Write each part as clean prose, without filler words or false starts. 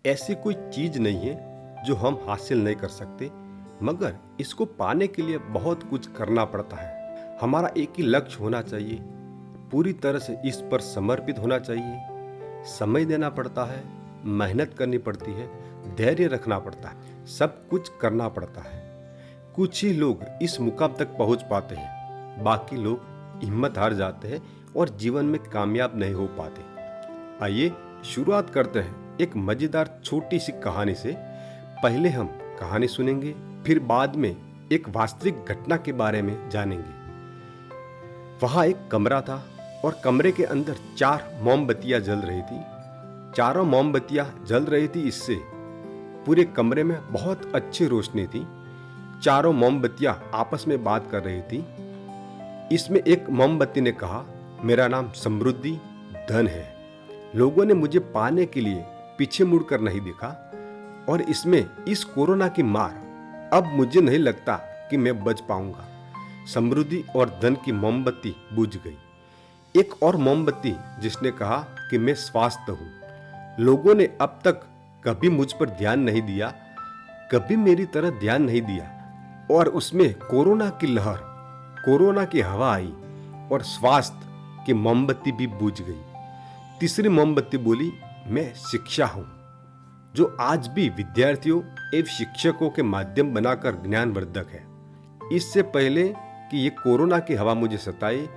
ऐसी कोई चीज नहीं है जो हम हासिल नहीं कर सकते, मगर इसको पाने के लिए बहुत कुछ करना पड़ता है। हमारा एक ही लक्ष्य होना चाहिए, पूरी तरह से इस पर समर्पित होना चाहिए, समय देना पड़ता है, मेहनत करनी पड़ती है, धैर्य रखना पड़ता है, सब कुछ करना पड़ता है। कुछ ही लोग इस मुकाम तक पहुंच पाते हैं, बाकी लोग हिम्मत हार जाते हैं और जीवन में कामयाब नहीं हो पाते। आइए शुरुआत करते हैं एक मजेदार छोटी सी कहानी से। पहले हम कहानी सुनेंगे, फिर बाद में एक वास्तविक घटना के बारे में जानेंगे। वहां एक कमरा था और कमरे के अंदर 4 मोमबत्तियां जल रही थी। चारों मोमबत्तियां जल रही थी, इससे पूरे कमरे में बहुत अच्छी रोशनी थी। चारों मोमबत्तियां आपस में बात कर रही थी। इसमें एक मोमबत्ती ने कहा, मेरा नाम समृद्धि धन है। लोगों ने मुझे पाने के लिए पीछे मुड़कर नहीं देखा, और इसमें इस कोरोना की मार अब मुझे नहीं लगता कि मैं बच पाऊंगा। समृद्धि और धन की मोमबत्ती बुझ गई। एक और मोमबत्ती जिसने कहा कि मैं स्वस्थ हूं। लोगों ने अब तक कभी मुझ पर ध्यान नहीं दिया, कभी मेरी तरह ध्यान नहीं दिया, और उसमें कोरोना की लहर, कोरोना की हवा आई और स्वास्थ्य की मोमबत्ती भी बुझ गई। तीसरी मोमबत्ती बोली, मैं शिक्षा हूं, जो आज भी विद्यार्थियों एवं शिक्षकों के माध्यम बनाकर ज्ञानवर्धक है। इससे पहले कि ये कोरोना की हवा मुझे सताए,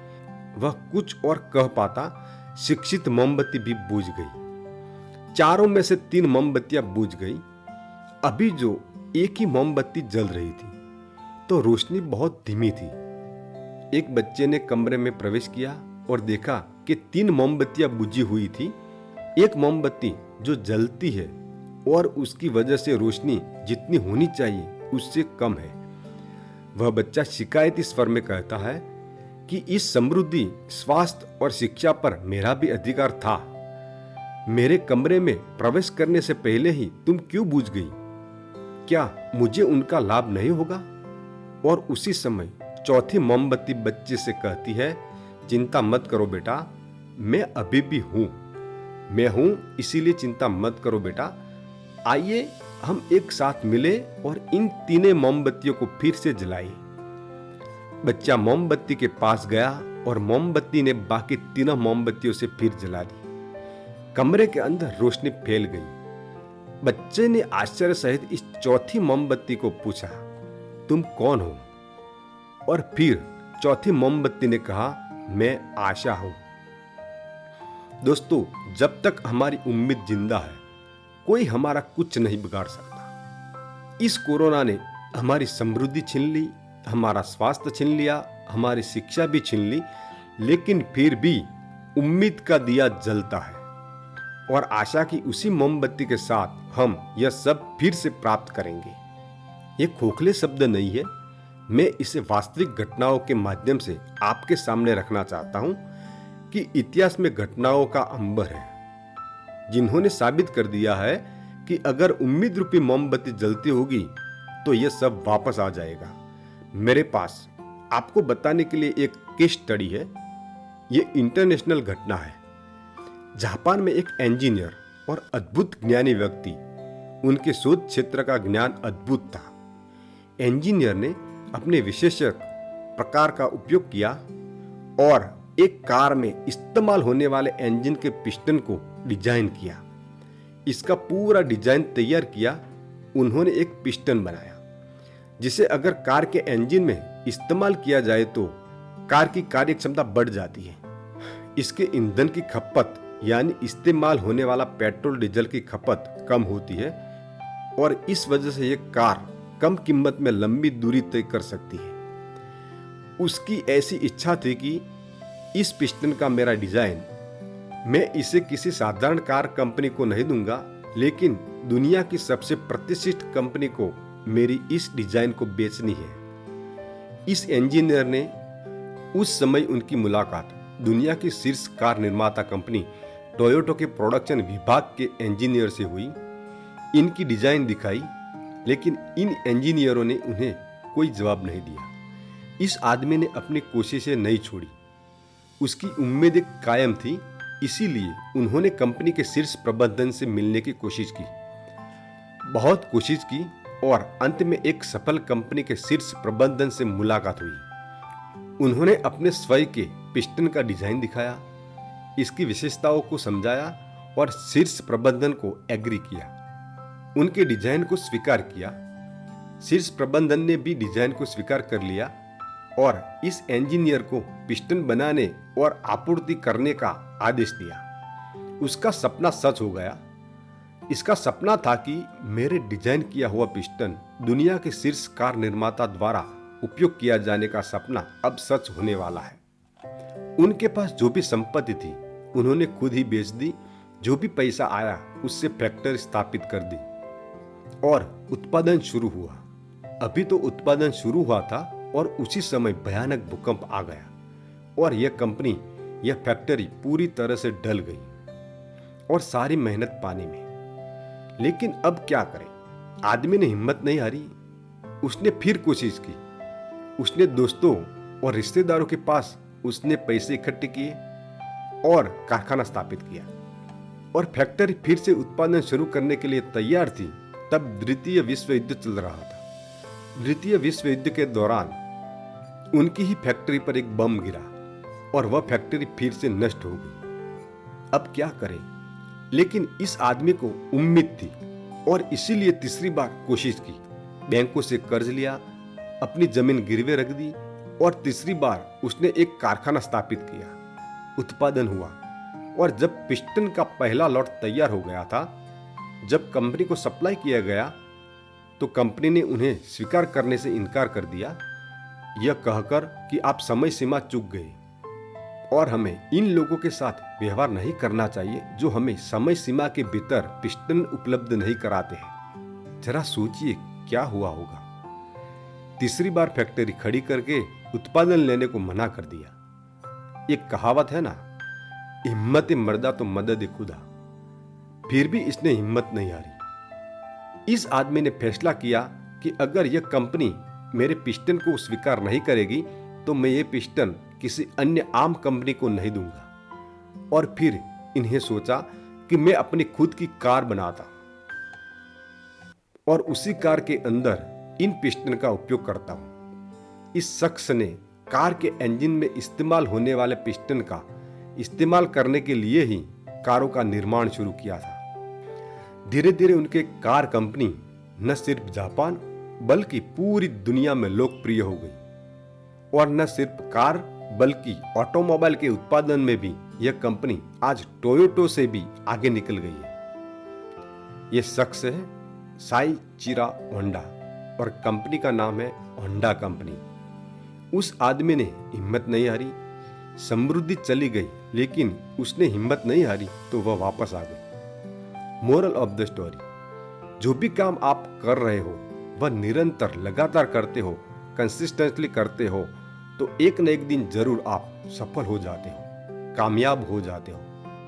वह कुछ और कह पाता, शिक्षित मोमबत्ती भी बुझ गई। चारों में से 3 मोमबत्तियां बुझ गई। अभी जो एक ही मोमबत्ती जल रही थी, तो रोशनी बहुत धीमी थी। एक बच्चे ने कमरे में प्रवेश किया और देखा कि 3 मोमबत्तियां बुझी हुई थी। एक मोमबत्ती जो जलती है और उसकी वजह से रोशनी जितनी होनी चाहिए उससे कम है। वह बच्चा शिकायती स्वर में कहता है कि इस समृद्धि, स्वास्थ्य और शिक्षा पर मेरा भी अधिकार था। मेरे कमरे में प्रवेश करने से पहले ही तुम क्यों बुझ गई? क्या मुझे उनका लाभ नहीं होगा? और उसी समय चौथी मोमबत्ती बच्चे से कहती है, चिंता मत करो बेटा, मैं अभी भी हूं। मैं हूं, इसीलिए चिंता मत करो बेटा। आइए हम एक साथ मिले और इन 3 मोमबत्तियों को फिर से जलाएं। बच्चा मोमबत्ती के पास गया और मोमबत्ती ने बाकी 3 मोमबत्तियों से फिर जला दी। कमरे के अंदर रोशनी फैल गई। बच्चे ने आश्चर्य सहित इस चौथी मोमबत्ती को पूछा, तुम कौन हो? और फिर चौथी मोमबत्ती ने कहा, मैं आशा हूं। दोस्तों, जब तक हमारी उम्मीद जिंदा है, कोई हमारा कुछ नहीं बिगाड़ सकता। इस कोरोना ने हमारी समृद्धि छीन ली, हमारा स्वास्थ्य छीन लिया, हमारी शिक्षा भी छीन ली, लेकिन फिर भी उम्मीद का दिया जलता है और आशा की उसी मोमबत्ती के साथ हम यह सब फिर से प्राप्त करेंगे। ये खोखले शब्द नहीं है, मैं इसे वास्तविक घटनाओं के माध्यम से आपके सामने रखना चाहता हूं कि इतिहास में घटनाओं का अंबर है, जिन्होंने साबित कर दिया है कि अगर उम्मीद रूपी मोमबत्ती जलती होगी तो यह सब वापस आ जाएगा। मेरे पास आपको बताने के लिए एक केस स्टडी है। यह इंटरनेशनल घटना है। जापान में एक इंजीनियर और अद्भुत ज्ञानी व्यक्ति, उनके शोध क्षेत्र का ज्ञान अद्भुत था। इंजीनियर ने अपने विशेषज्ञ प्रकार का उपयोग किया और एक कार में इस्तेमाल होने वाले इंजन के पिस्टन को डिजाइन किया। इसका पूरा डिजाइन तैयार किया। उन्होंने एक पिस्टन बनाया जिसे अगर कार के इंजन में इस्तेमाल किया जाए तो कार की कार्यक्षमता बढ़ जाती है। इसके ईंधन की खपत, यानी इस्तेमाल होने वाला पेट्रोल डीजल की खपत कम होती है, और इस वजह से यह कार कम कीमत में लंबी दूरी तय कर सकती है। उसकी ऐसी इच्छा थी कि इस पिस्टन का मेरा डिजाइन, मैं इसे किसी साधारण कार कंपनी को नहीं दूंगा, लेकिन दुनिया की सबसे प्रतिष्ठित कंपनी को मेरी इस डिजाइन को बेचनी है। इस इंजीनियर ने उस समय उनकी मुलाकात दुनिया की शीर्ष कार निर्माता कंपनी टोयोटा के प्रोडक्शन विभाग के इंजीनियर से हुई। इनकी डिजाइन दिखाई, लेकिन इन इंजीनियरों ने उन्हें कोई जवाब नहीं दिया। इस आदमी ने अपनी कोशिशें नहीं छोड़ी। उसकी उम्मीदें कायम थी, इसीलिए उन्होंने कंपनी के शीर्ष प्रबंधन से मिलने की कोशिश की। बहुत कोशिश की और अंत में एक सफल कंपनी के शीर्ष प्रबंधन से मुलाकात हुई। उन्होंने अपने स्वयं के पिस्टन का डिजाइन दिखाया, इसकी विशेषताओं को समझाया और शीर्ष प्रबंधन को एग्री किया। उनके डिजाइन को स्वीकार किया। शीर्ष प्रबंधन ने भी डिजाइन को स्वीकार कर लिया और इस इंजीनियर को पिस्टन बनाने और आपूर्ति करने का आदेश दिया। उसका सपना सच हो गया। इसका सपना था कि मेरे डिजाइन किया हुआ पिस्टन दुनिया के शीर्ष कार निर्माता द्वारा उपयोग किया जाने का सपना अब सच होने वाला है। उनके पास जो भी संपत्ति थी उन्होंने खुद ही बेच दी। जो भी पैसा आया उससे फैक्ट्री स्थापित कर दी और उत्पादन शुरू हुआ। अभी तो उत्पादन शुरू हुआ था और उसी समय भयानक भूकंप आ गया और यह कंपनी, यह फैक्ट्री पूरी तरह से ढल गई और सारी मेहनत पानी में। लेकिन अब क्या करें? आदमी ने हिम्मत नहीं हारी। उसने फिर कोशिश की। उसने दोस्तों और रिश्तेदारों के पास उसने पैसे इकट्ठे किए और कारखाना स्थापित किया और फैक्ट्री फिर से उत्पादन शुरू करने के लिए तैयार थी। तब द्वितीय विश्व युद्ध चल रहा था। द्वितीय विश्व युद्ध के दौरान उनकी ही फैक्ट्री पर एक बम गिरा और वह फैक्ट्री फिर से नष्ट हो गई। अब क्या करें? लेकिन इस आदमी को उम्मीद थी और इसीलिए तीसरी बार कोशिश की। बैंकों से कर्ज लिया, अपनी जमीन गिरवे रख दी और तीसरी बार उसने एक कारखाना स्थापित किया। उत्पादन हुआ और जब पिस्टन का पहला लॉट तैयार हो गया था, जब कंपनी को सप्लाई किया गया तो कंपनी ने उन्हें स्वीकार करने से इनकार कर दिया, यह कहकर कि आप समय सीमा चूक गए और हमें इन लोगों के साथ व्यवहार नहीं करना चाहिए जो हमें समय सीमा के भीतर पिस्टन उपलब्ध नहीं कराते हैं। जरा सोचिए क्या हुआ होगा। तीसरी बार फैक्ट्री खड़ी करके उत्पादन लेने को मना कर दिया। एक कहावत है ना, हिम्मत मर्दा तो मदद खुदा। फिर भी इसने हिम्मत नहीं हारी। इस आदमी ने फैसला किया कि अगर यह कंपनी मेरे पिस्टन को स्वीकार नहीं करेगी तो मैं ये पिस्टन किसी अन्य आम कंपनी को नहीं दूंगा। और फिर इन्हें सोचा कि मैं अपनी खुद की कार बनाता और उसी कार के अंदर इन पिस्टन का उपयोग करता हूं। इस शख्स ने कार के इंजन में इस्तेमाल होने वाले पिस्टन का इस्तेमाल करने के लिए ही कारों का निर्माण शुरू किया था। धीरे धीरे उनके कार कंपनी न सिर्फ जापान बल्कि पूरी दुनिया में लोकप्रिय हो गई और न सिर्फ कार बल्कि ऑटोमोबाइल के उत्पादन में भी यह कंपनी आज टोयोटो से भी आगे निकल गई है। यह शख्स है साइचिरो होंडा और कंपनी का नाम है होंडा कंपनी। उस आदमी ने हिम्मत नहीं हारी। समृद्धि चली गई लेकिन उसने हिम्मत नहीं हारी तो वह वापस आ गई। मोरल ऑफ द स्टोरी, जो भी काम आप कर रहे हो वह निरंतर लगातार करते हो, कंसिस्टेंटली करते हो तो एक न एक दिन जरूर आप सफल हो जाते हो, कामयाब हो जाते हो।